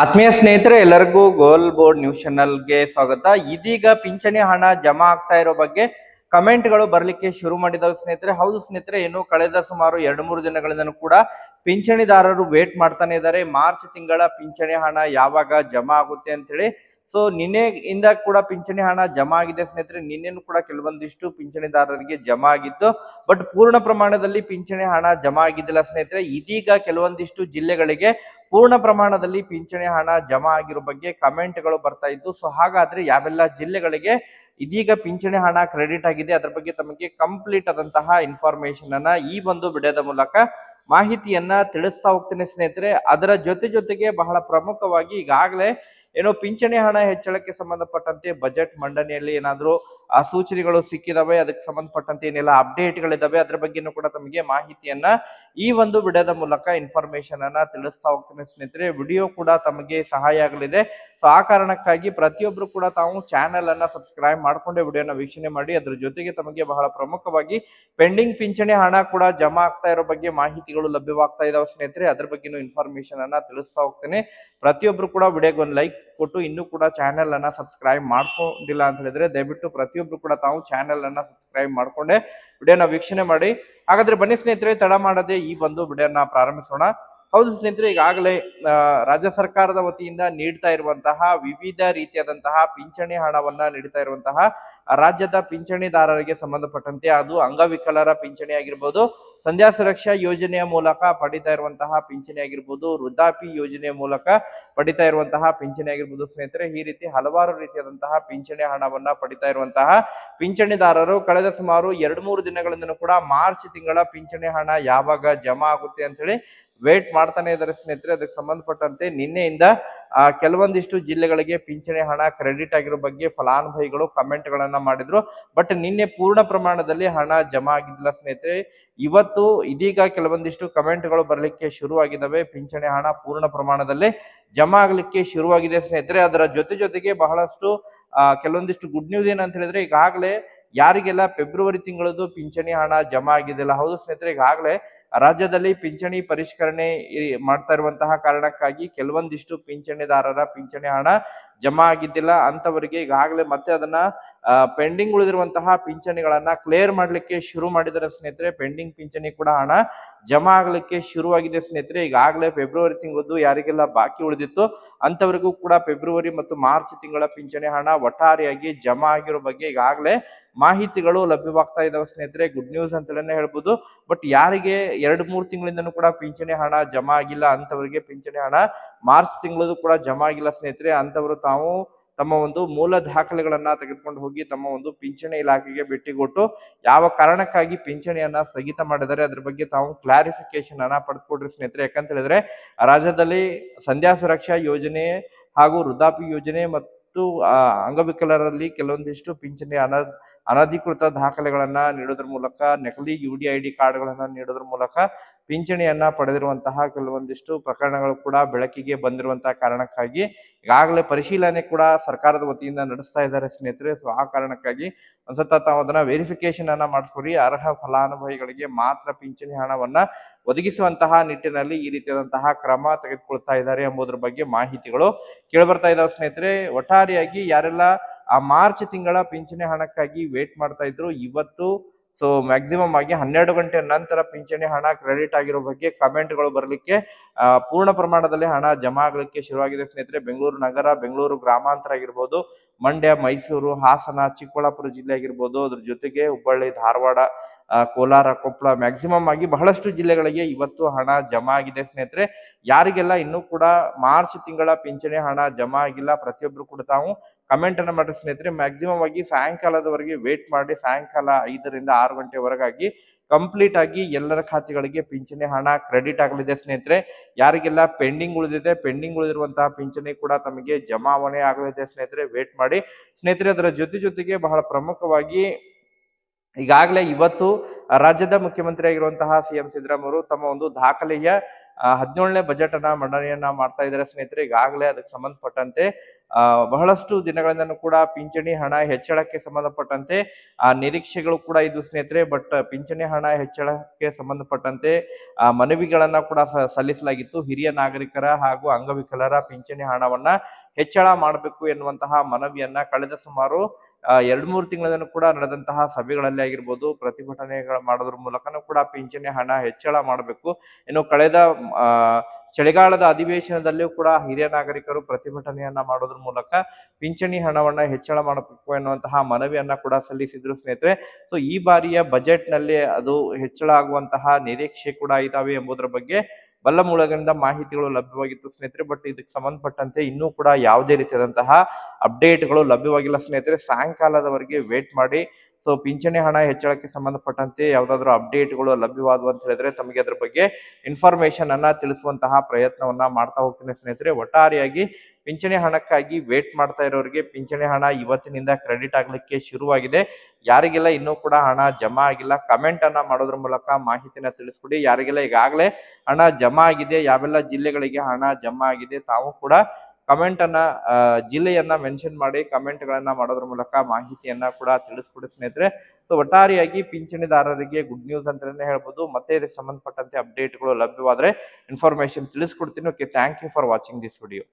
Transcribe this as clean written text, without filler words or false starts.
ಆತ್ಮೀಯ ಸ್ನೇಹಿತರೆ, ಎಲ್ಲರಿಗೂ ಗೋಲ್ ಬೋರ್ಡ್ ನ್ಯೂಸ್ ಚಾನಲ್ಗೆ ಸ್ವಾಗತ. ಇದೀಗ ಪಿಂಚಣಿ ಹಣ ಜಮಾ ಆಗ್ತಾ ಇರೋ ಬಗ್ಗೆ ಕಮೆಂಟ್ಗಳು ಬರ್ಲಿಕ್ಕೆ ಶುರು ಮಾಡಿದಾವೆ ಸ್ನೇಹಿತರೆ. ಹೌದು ಸ್ನೇಹಿತರೆ, ಏನು ಕಳೆದ ಸುಮಾರು 2-3 ದಿನಗಳಿಂದ ಕೂಡ ಪಿಂಚಣಿದಾರರು ವೇಟ್ ಮಾಡ್ತಾನೆ ಇದ್ದಾರೆ. ಮಾರ್ಚ್ ತಿಂಗಳ ಪಿಂಚಣಿ ಹಣ ಯಾವಾಗ ಜಮಾ ಆಗುತ್ತೆ ಅಂತ ಹೇಳಿ. ಸೊ ನಿನ್ನೆಯಿಂದ ಕೂಡ ಪಿಂಚಣಿ ಹಣ ಜಮಾ ಆಗಿದೆ ಸ್ನೇಹಿತರೆ. ನಿನ್ನೆನೂ ಕೂಡ ಕೆಲವೊಂದಿಷ್ಟು ಪಿಂಚಣಿದಾರರಿಗೆ ಜಮಾ ಆಗಿತ್ತು, ಬಟ್ ಪೂರ್ಣ ಪ್ರಮಾಣದಲ್ಲಿ ಪಿಂಚಣಿ ಹಣ ಜಮಾ ಆಗಿದ್ದಿಲ್ಲ ಸ್ನೇಹಿತರೆ. ಇದೀಗ ಕೆಲವೊಂದಿಷ್ಟು ಜಿಲ್ಲೆಗಳಿಗೆ ಪೂರ್ಣ ಪ್ರಮಾಣದಲ್ಲಿ ಪಿಂಚಣಿ ಹಣ ಜಮಾ ಆಗಿರೋ ಬಗ್ಗೆ ಕಮೆಂಟ್ಗಳು ಬರ್ತಾ ಇದ್ದು. ಸೊ ಹಾಗಾದ್ರೆ ಯಾವೆಲ್ಲ ಜಿಲ್ಲೆಗಳಿಗೆ ಇದೀಗ ಪಿಂಚಣಿ ಹಣ ಕ್ರೆಡಿಟ್ ಆಗಿದೆ, ಅದರ ಬಗ್ಗೆ ತಮಗೆ ಕಂಪ್ಲೀಟ್ ಆದಂತಹ ಇನ್ಫಾರ್ಮೇಶನ್ ಅನ್ನ ಈ ಒಂದು ವಿಡಿಯೋದ ಮೂಲಕ ಮಾಹಿತಿಯನ್ನ ತಿಳಿಸ್ತಾ ಹೋಗ್ತೀನಿ ಸ್ನೇಹಿತರೆ. ಅದರ ಜೊತೆಗೆ ಬಹಳ ಪ್ರಮುಖವಾಗಿ ಈಗಾಗಲೇ ಏನೋ ಪಿಂಚಣಿ ಹಣ ಹೆಚ್ಚಳಕ್ಕೆ ಸಂಬಂಧಪಟ್ಟಂತೆ ಬಜೆಟ್ ಮಂಡನೆಯಲ್ಲಿ ಏನಾದರೂ ಸೂಚನೆಗಳು ಸಿಕ್ಕಿದಾವೆ, ಅದಕ್ಕೆ ಸಂಬಂಧಪಟ್ಟಂತೆ ಏನೆಲ್ಲ ಅಪ್ಡೇಟ್ಗಳಿದಾವೆ, ಅದ್ರ ಬಗ್ಗೆನೂ ಕೂಡ ತಮಗೆ ಮಾಹಿತಿಯನ್ನ ಈ ಒಂದು ವಿಡಿಯೋದ ಮೂಲಕ ಇನ್ಫಾರ್ಮೇಶನ್ ಅನ್ನ ತಿಳಿಸ್ತಾ ಹೋಗ್ತೀನಿ ಸ್ನೇಹಿತರೆ. ವಿಡಿಯೋ ಕೂಡ ತಮಗೆ ಸಹಾಯ ಆಗಲಿದೆ. ಸೊ ಆ ಕಾರಣಕ್ಕಾಗಿ ಪ್ರತಿಯೊಬ್ರು ಕೂಡ ತಾವು ಚಾನೆಲ್ ಅನ್ನ ಸಬ್ಸ್ಕ್ರೈಬ್ ಮಾಡ್ಕೊಂಡೆ ವಿಡಿಯೋನ ವೀಕ್ಷಣೆ ಮಾಡಿ. ಅದ್ರ ಜೊತೆಗೆ ತಮಗೆ ಬಹಳ ಪ್ರಮುಖವಾಗಿ ಪೆಂಡಿಂಗ್ ಪಿಂಚಣಿ ಹಣ ಕೂಡ ಜಮಾ ಆಗ್ತಾ ಇರೋ ಬಗ್ಗೆ ಮಾಹಿತಿಗಳು ಲಭ್ಯವಾಗ್ತಾ ಇದಾವೆ ಸ್ನೇಹಿತರೆ. ಅದ್ರ ಬಗ್ಗೆನೂ ಇನ್ಫಾರ್ಮೇಶನ್ ಅನ್ನ ತಿಳಿಸ್ತಾ ಹೋಗ್ತೇನೆ. ಪ್ರತಿಯೊಬ್ರು ಕೂಡ ವಿಡಿಯೋಗೆ ಒಂದು ಲೈಕ್ ಕೊಟ್ಟು ಇನ್ನೂ ಕೂಡ ಚಾನೆಲ್ ಅನ್ನ ಸಬ್ಸ್ಕ್ರೈಬ್ ಮಾಡ್ಕೊಂಡಿಲ್ಲ ಅಂತ ಹೇಳಿದ್ರೆ ದಯವಿಟ್ಟು ಪ್ರತಿಯೊಬ್ರು ಕೂಡ ತಾವು ಚಾನೆಲ್ ಅನ್ನ ಸಬ್ಸ್ಕ್ರೈಬ್ ಮಾಡ್ಕೊಂಡೆ ವಿಡಿಯೋನ ವೀಕ್ಷಣೆ ಮಾಡಿ. ಹಾಗಾದ್ರೆ ಬನ್ನಿ ಸ್ನೇಹಿತರೆ, ತಡ ಮಾಡದೆ ಈ ಒಂದು ವಿಡಿಯೋನ ಪ್ರಾರಂಭಿಸೋಣ. ಹೌದು ಸ್ನೇಹಿತರೆ, ಈಗಾಗಲೇ ರಾಜ್ಯ ಸರ್ಕಾರದ ವತಿಯಿಂದ ನೀಡ್ತಾ ಇರುವಂತಹ ವಿವಿಧ ರೀತಿಯಾದಂತಹ ಪಿಂಚಣಿ ಹಣವನ್ನ ನೀಡ್ತಾ ಇರುವಂತಹ ರಾಜ್ಯದ ಪಿಂಚಣಿದಾರರಿಗೆ ಸಂಬಂಧಪಟ್ಟಂತೆ, ಅದು ಅಂಗವಿಕಲರ ಪಿಂಚಣಿ ಆಗಿರ್ಬೋದು, ಸಂಧ್ಯಾ ಸುರಕ್ಷಾ ಯೋಜನೆಯ ಮೂಲಕ ಪಡಿತಾ ಇರುವಂತಹ ಪಿಂಚಣಿ ಆಗಿರ್ಬೋದು, ವೃದ್ಧಾಪಿ ಯೋಜನೆಯ ಮೂಲಕ ಪಡಿತಾ ಇರುವಂತಹ ಪಿಂಚಣಿ ಆಗಿರ್ಬೋದು ಸ್ನೇಹಿತರೆ, ಈ ರೀತಿ ಹಲವಾರು ರೀತಿಯಾದಂತಹ ಪಿಂಚಣಿ ಹಣವನ್ನ ಪಡಿತಾ ಇರುವಂತಹ ಪಿಂಚಣಿದಾರರು ಕಳೆದ ಸುಮಾರು 2-3 ದಿನಗಳಿಂದ ಕೂಡ ಮಾರ್ಚ್ ತಿಂಗಳ ಪಿಂಚಣಿ ಹಣ ಯಾವಾಗ ಜಮಾ ಆಗುತ್ತೆ ಅಂತ ಹೇಳಿ ವೇಟ್ ಮಾಡ್ತಾನೆ ಇದ್ದಾರೆ ಸ್ನೇಹಿತರೆ. ಅದಕ್ಕೆ ಸಂಬಂಧಪಟ್ಟಂತೆ ನಿನ್ನೆಯಿಂದ ಕೆಲವೊಂದಿಷ್ಟು ಜಿಲ್ಲೆಗಳಿಗೆ ಪಿಂಚಣಿ ಹಣ ಕ್ರೆಡಿಟ್ ಆಗಿರೋ ಬಗ್ಗೆ ಫಲಾನುಭವಿಗಳು ಕಮೆಂಟ್ ಗಳನ್ನ ಮಾಡಿದ್ರು. ಬಟ್ ನಿನ್ನೆ ಪೂರ್ಣ ಪ್ರಮಾಣದಲ್ಲಿ ಹಣ ಜಮಾ ಆಗಿದ್ದಿಲ್ಲ ಸ್ನೇಹಿತರೆ. ಇವತ್ತು ಇದೀಗ ಕೆಲವೊಂದಿಷ್ಟು ಕಮೆಂಟ್ಗಳು ಬರ್ಲಿಕ್ಕೆ ಶುರುವಾಗಿದ್ದಾವೆ. ಪಿಂಚಣಿ ಹಣ ಪೂರ್ಣ ಪ್ರಮಾಣದಲ್ಲಿ ಜಮಾ ಆಗ್ಲಿಕ್ಕೆ ಶುರುವಾಗಿದೆ ಸ್ನೇಹಿತರೆ. ಅದರ ಜೊತೆಗೆ ಬಹಳಷ್ಟು ಕೆಲವೊಂದಿಷ್ಟು ಗುಡ್ ನ್ಯೂಸ್ ಏನಂತ ಹೇಳಿದ್ರೆ, ಈಗಾಗಲೇ ಯಾರಿಗೆಲ್ಲ ಫೆಬ್ರವರಿ ತಿಂಗಳದ್ದು ಪಿಂಚಣಿ ಹಣ ಜಮಾ ಆಗಿದ್ದಿಲ್ಲ, ಹೌದು ಸ್ನೇಹಿತರೆ, ಈಗಾಗಲೇ ರಾಜ್ಯದಲ್ಲಿ ಪಿಂಚಣಿ ಪರಿಷ್ಕರಣೆ ಮಾಡ್ತಾ ಇರುವಂತಹ ಕಾರಣಕ್ಕಾಗಿ ಕೆಲವೊಂದಿಷ್ಟು ಪಿಂಚಣಿದಾರರ ಪಿಂಚಣಿ ಹಣ ಜಮಾ ಆಗಿದ್ದಿಲ್ಲ. ಅಂತವರಿಗೆ ಈಗಾಗಲೇ ಮತ್ತೆ ಅದನ್ನ ಪೆಂಡಿಂಗ್ ಉಳಿದಿರುವಂತಹ ಪಿಂಚಣಿಗಳನ್ನ ಕ್ಲಿಯರ್ ಮಾಡ್ಲಿಕ್ಕೆ ಶುರು ಮಾಡಿದರೆ ಸ್ನೇಹಿತರೆ. ಪೆಂಡಿಂಗ್ ಪಿಂಚಣಿ ಕೂಡ ಹಣ ಜಮಾ ಆಗ್ಲಿಕ್ಕೆ ಶುರುವಾಗಿದೆ ಸ್ನೇಹಿತರೆ. ಈಗಾಗಲೇ ಫೆಬ್ರವರಿ ತಿಂಗಳದ್ದು ಯಾರಿಗೆಲ್ಲ ಬಾಕಿ ಉಳಿದಿತ್ತು ಅಂತವರಿಗೂ ಕೂಡ ಫೆಬ್ರವರಿ ಮತ್ತು ಮಾರ್ಚ್ ತಿಂಗಳ ಪಿಂಚಣಿ ಹಣ ಒಟ್ಟಾರೆಯಾಗಿ ಜಮಾ ಆಗಿರೋ ಬಗ್ಗೆ ಈಗಾಗಲೇ ಮಾಹಿತಿಗಳು ಲಭ್ಯವಾಗ್ತಾ ಇದಾವೆ ಸ್ನೇಹಿತರೆ. ಗುಡ್ ನ್ಯೂಸ್ ಅಂತಲೇ ಹೇಳ್ಬೋದು. ಬಟ್ ಯಾರಿಗೆ 2-3 ತಿಂಗಳಿಂದನೂ ಕೂಡ ಪಿಂಚಣಿ ಹಣ ಜಮಾ ಆಗಿಲ್ಲ ಅಂತವರಿಗೆ ಪಿಂಚಣಿ ಹಣ ಮಾರ್ಚ್ ತಿಂಗಳದು ಕೂಡ ಜಮಾ ಆಗಿಲ್ಲ ಸ್ನೇಹಿತರೆ. ಅಂತವರು ತಾವು ತಮ್ಮ ಒಂದು ಮೂಲ ದಾಖಲೆಗಳನ್ನ ತೆಗೆದುಕೊಂಡು ಹೋಗಿ ತಮ್ಮ ಒಂದು ಪಿಂಚಣಿ ಇಲಾಖೆಗೆ ಭೇಟಿ ಕೊಟ್ಟು ಯಾವ ಕಾರಣಕ್ಕಾಗಿ ಪಿಂಚಣಿಯನ್ನ ಸ್ಥಗಿತ ಮಾಡಿದರೆ ಅದ್ರ ಬಗ್ಗೆ ತಾವು ಕ್ಲಾರಿಫಿಕೇಶನ್ ಅನ್ನ ಪಡೆದುಕೊಡ್ರಿ ಸ್ನೇಹಿತರೆ. ಯಾಕಂತ ಹೇಳಿದ್ರೆ ರಾಜ್ಯದಲ್ಲಿ ಸಂಧ್ಯಾ ಸುರಕ್ಷಾ ಯೋಜನೆ ಹಾಗೂ ವೃದ್ಧಾಪಿ ಯೋಜನೆ ಮತ್ತು ಅಂಗವಿಕಲರಲ್ಲಿ ಕೆಲವೊಂದಿಷ್ಟು ಪಿಂಚಣಿ ಅನಧಿಕೃತ ದಾಖಲೆಗಳನ್ನ ನೀಡೋದ್ರ ಮೂಲಕ, ನಕಲಿ UDID ಕಾರ್ಡ್ಗಳನ್ನ ನೀಡೋದ್ರ ಮೂಲಕ ಪಿಂಚಣಿಯನ್ನ ಪಡೆದಿರುವಂತಹ ಕೆಲವೊಂದಿಷ್ಟು ಪ್ರಕರಣಗಳು ಕೂಡ ಬೆಳಕಿಗೆ ಬಂದಿರುವಂತಹ ಕಾರಣಕ್ಕಾಗಿ ಈಗಾಗಲೇ ಪರಿಶೀಲನೆ ಕೂಡ ಸರ್ಕಾರದ ವತಿಯಿಂದ ನಡೆಸ್ತಾ ಇದ್ದಾರೆ ಸ್ನೇಹಿತರೆ. ಸೊ ಆ ಕಾರಣಕ್ಕಾಗಿ ಒಂದ್ಸತ ತಾವು ಅದನ್ನ ವೆರಿಫಿಕೇಶನ್ ಅನ್ನ ಮಾಡಿಸ್ಕೊಡಿ. ಅರ್ಹ ಫಲಾನುಭವಿಗಳಿಗೆ ಮಾತ್ರ ಪಿಂಚಣಿ ಹಣವನ್ನ ಒದಗಿಸುವಂತಹ ನಿಟ್ಟಿನಲ್ಲಿ ಈ ರೀತಿಯಾದಂತಹ ಕ್ರಮ ತೆಗೆದುಕೊಳ್ತಾ ಇದ್ದಾರೆ ಎಂಬುದರ ಬಗ್ಗೆ ಮಾಹಿತಿಗಳು ಕೇಳಿಬರ್ತಾ ಇದಾವೆ ಸ್ನೇಹಿತರೆ. ಒಟ್ಟಾರೆಯಾಗಿ ಯಾರೆಲ್ಲ ಆ ಮಾರ್ಚ್ ತಿಂಗಳ ಪಿಂಚಣಿ ಹಣಕ್ಕಾಗಿ ವೇಟ್ ಮಾಡ್ತಾ ಇದ್ರು, ಇವತ್ತು ಸೊ ಮ್ಯಾಕ್ಸಿಮಮ್ ಆಗಿ 12 ಗಂಟೆ ನಂತರ ಪಿಂಚಣಿ ಹಣ ಕ್ರೆಡಿಟ್ ಆಗಿರೋ ಬಗ್ಗೆ ಕಮೆಂಟ್ಗಳು ಬರಲಿಕ್ಕೆ ಪೂರ್ಣ ಪ್ರಮಾಣದಲ್ಲಿ ಹಣ ಜಮಾ ಆಗಲಿಕ್ಕೆ ಶುರುವಾಗಿದೆ ಸ್ನೇಹಿತರೆ. ಬೆಂಗಳೂರು ನಗರ, ಬೆಂಗಳೂರು ಗ್ರಾಮಾಂತರ ಆಗಿರ್ಬೋದು, ಮಂಡ್ಯ, ಮೈಸೂರು, ಹಾಸನ, ಚಿಕ್ಕಬಳ್ಳಾಪುರ ಜಿಲ್ಲೆ ಆಗಿರ್ಬೋದು, ಅದ್ರ ಜೊತೆಗೆ ಹುಬ್ಬಳ್ಳಿ, ಧಾರವಾಡ, ಕೋಲಾರ, ಕೊಪ್ಪಳ, ಮ್ಯಾಕ್ಸಿಮಮ್ ಆಗಿ ಬಹಳಷ್ಟು ಜಿಲ್ಲೆಗಳಿಗೆ ಇವತ್ತು ಹಣ ಜಮಾ ಆಗಿದೆ ಸ್ನೇಹಿತರೆ. ಯಾರಿಗೆಲ್ಲ ಇನ್ನೂ ಕೂಡ ಮಾರ್ಚ್ ತಿಂಗಳ ಪಿಂಚಣಿ ಹಣ ಜಮಾ ಆಗಿಲ್ಲ ಪ್ರತಿಯೊಬ್ರು ಕೂಡ ತಾವು ಕಮೆಂಟ್ ಅನ್ನ ಮಾಡಿ ಸ್ನೇಹಿತರೆ. ಮ್ಯಾಕ್ಸಿಮಮ್ ಆಗಿ ಸಾಯಂಕಾಲದವರೆಗೆ ವೇಟ್ ಮಾಡಿ, ಸಾಯಂಕಾಲ 5ರಿಂದ 6 ಗಂಟೆವರೆಗಾಗಿ ಕಂಪ್ಲೀಟ್ ಆಗಿ ಎಲ್ಲರ ಖಾತೆಗಳಿಗೆ ಪಿಂಚಣಿ ಹಣ ಕ್ರೆಡಿಟ್ ಆಗಲಿದೆ ಸ್ನೇಹಿತರೆ. ಯಾರಿಗೆಲ್ಲ ಪೆಂಡಿಂಗ್ ಉಳಿದಿದೆ, ಪೆಂಡಿಂಗ್ ಉಳಿದಿರುವಂತಹ ಪಿಂಚಣಿ ಕೂಡ ತಮಗೆ ಜಮಾವಣೆ ಆಗಲಿದೆ ಸ್ನೇಹಿತರೆ. ವೇಟ್ ಮಾಡಿ ಸ್ನೇಹಿತರೆ. ಅದರ ಜೊತೆಗೆ ಬಹಳ ಪ್ರಮುಖವಾಗಿ ಈಗಾಗಲೇ ಇವತ್ತು ರಾಜ್ಯದ ಮುಖ್ಯಮಂತ್ರಿ ಆಗಿರುವಂತಹ CM ಸಿದ್ದರಾಮಯ್ಯ ಅವರು ತಮ್ಮ ಒಂದು ದಾಖಲೆಯ 17ನೇ ಬಜೆಟ್ ಅನ್ನ ಮಂಡನೆಯನ್ನ ಮಾಡ್ತಾ ಇದ್ದಾರೆ ಸ್ನೇಹಿತರೆ. ಈಗಾಗಲೇ ಅದಕ್ಕೆ ಸಂಬಂಧಪಟ್ಟಂತೆ ಬಹಳಷ್ಟು ದಿನಗಳಿಂದನೂ ಕೂಡ ಪಿಂಚಣಿ ಹಣ ಹೆಚ್ಚಳಕ್ಕೆ ಸಂಬಂಧಪಟ್ಟಂತೆ ನಿರೀಕ್ಷೆಗಳು ಕೂಡ ಇದು ಸ್ನೇಹಿತರೆ. ಬಟ್ ಪಿಂಚಣಿ ಹಣ ಹೆಚ್ಚಳಕ್ಕೆ ಸಂಬಂಧಪಟ್ಟಂತೆ ಮನವಿಗಳನ್ನ ಕೂಡ ಸಲ್ಲಿಸಲಾಗಿತ್ತು. ಹಿರಿಯ ನಾಗರಿಕರ ಹಾಗೂ ಅಂಗವಿಕಲರ ಪಿಂಚಣಿ ಹಣವನ್ನ ಹೆಚ್ಚಳ ಮಾಡಬೇಕು ಎನ್ನುವಂತಹ ಮನವಿಯನ್ನ ಕಳೆದ ಸುಮಾರು 2-3 ತಿಂಗಳಿಂದ ಕೂಡ ನಡೆದಂತಹ ಸಭೆಗಳಲ್ಲಿ ಆಗಿರ್ಬೋದು, ಪ್ರತಿಭಟನೆಗಳ ಮಾಡೋದ್ರ ಮೂಲಕನೂ ಕೂಡ ಪಿಂಚಣಿ ಹಣ ಹೆಚ್ಚಳ ಮಾಡಬೇಕು. ಇನ್ನು ಕಳೆದ ಚಳಿಗಾಲದ ಅಧಿವೇಶನದಲ್ಲಿಯೂ ಕೂಡ ಹಿರಿಯ ನಾಗರಿಕರು ಪ್ರತಿಭಟನೆಯನ್ನ ಮಾಡೋದ್ರ ಮೂಲಕ ಪಿಂಚಣಿ ಹಣವನ್ನ ಹೆಚ್ಚಳ ಮಾಡಬೇಕು ಎನ್ನುವಂತಹ ಮನವಿಯನ್ನ ಕೂಡ ಸಲ್ಲಿಸಿದ್ರು ಸ್ನೇಹಿತರೆ. ಸೊ ಈ ಬಾರಿಯ ಬಜೆಟ್ ನಲ್ಲಿ ಅದು ಹೆಚ್ಚಳ ಆಗುವಂತಹ ನಿರೀಕ್ಷೆ ಕೂಡ ಇದಾವೆ ಎಂಬುದರ ಬಗ್ಗೆ ಬಲ್ಲ ಮೂಲಗಳಿಂದ ಮಾಹಿತಿಗಳು ಲಭ್ಯವಾಗಿತ್ತು ಸ್ನೇಹಿತರೆ. ಬಟ್ ಇದಕ್ಕೆ ಸಂಬಂಧಪಟ್ಟಂತೆ ಇನ್ನೂ ಕೂಡ ಯಾವುದೇ ರೀತಿಯಾದಂತಹ ಅಪ್ಡೇಟ್ಗಳು ಲಭ್ಯವಾಗಿಲ್ಲ ಸ್ನೇಹಿತರೆ. ಸಾಯಂಕಾಲದವರೆಗೆ ವೇಟ್ ಮಾಡಿ. ಸೊ ಪಿಂಚಣಿ ಹಣ ಹೆಚ್ಚಳಕ್ಕೆ ಸಂಬಂಧಪಟ್ಟಂತೆ ಯಾವ್ದಾದ್ರು ಅಪ್ಡೇಟ್ಗಳು ಲಭ್ಯವಾದವು ಅಂತ ಹೇಳಿದ್ರೆ ತಮಗೆ ಅದ್ರ ಬಗ್ಗೆ ಇನ್ಫಾರ್ಮೇಶನ್ ಅನ್ನ ತಿಳಿಸುವಂತಹ ಪ್ರಯತ್ನವನ್ನ ಮಾಡ್ತಾ ಹೋಗ್ತೀನಿ ಸ್ನೇಹಿತರೆ. ಒಟ್ಟಾರೆಯಾಗಿ ಪಿಂಚಣಿ ಹಣಕ್ಕಾಗಿ ವೇಟ್ ಮಾಡ್ತಾ ಇರೋರಿಗೆ ಪಿಂಚಣಿ ಹಣ ಇವತ್ತಿನಿಂದ ಕ್ರೆಡಿಟ್ ಆಗ್ಲಿಕ್ಕೆ ಶುರುವಾಗಿದೆ. ಯಾರಿಗೆಲ್ಲ ಇನ್ನೂ ಕೂಡ ಹಣ ಜಮಾ ಆಗಿಲ್ಲ ಕಮೆಂಟ್ ಅನ್ನ ಮಾಡೋದ್ರ ಮೂಲಕ ಮಾಹಿತಿನ ತಿಳಿಸ್ಕೊಡಿ. ಯಾರಿಗೆಲ್ಲ ಈಗಾಗಲೇ ಹಣ ಜಮಾ ಆಗಿದೆ, ಯಾವೆಲ್ಲ ಜಿಲ್ಲೆಗಳಿಗೆ ಹಣ ಜಮಾ ಆಗಿದೆ, ತಾವು ಕೂಡ ಕಮೆಂಟ್ ಅನ್ನ ಜಿಲ್ಲೆಯನ್ನ ಮೆನ್ಷನ್ ಮಾಡಿ ಕಮೆಂಟ್ ಗಳನ್ನ ಮಾಡೋದ್ರ ಮೂಲಕ ಮಾಹಿತಿಯನ್ನ ಕೂಡ ತಿಳಿಸ್ಕೊಡಿ ಸ್ನೇಹಿತರೆ. ಸೊ ಒಟ್ಟಾರೆಯಾಗಿ ಪಿಂಚಣಿದಾರರಿಗೆ ಗುಡ್ ನ್ಯೂಸ್ ಅಂತಾನೆ ಹೇಳ್ಬೋದು. ಮತ್ತೆ ಇದಕ್ಕೆ ಸಂಬಂಧಪಟ್ಟಂತೆ ಅಪ್ಡೇಟ್ಗಳು ಲಭ್ಯವಾದ್ರೆ ಇನ್ಫಾರ್ಮೇಶನ್ ತಿಳಿಸ್ಕೊಡ್ತೀನಿ. Okay, thank you for watching this video.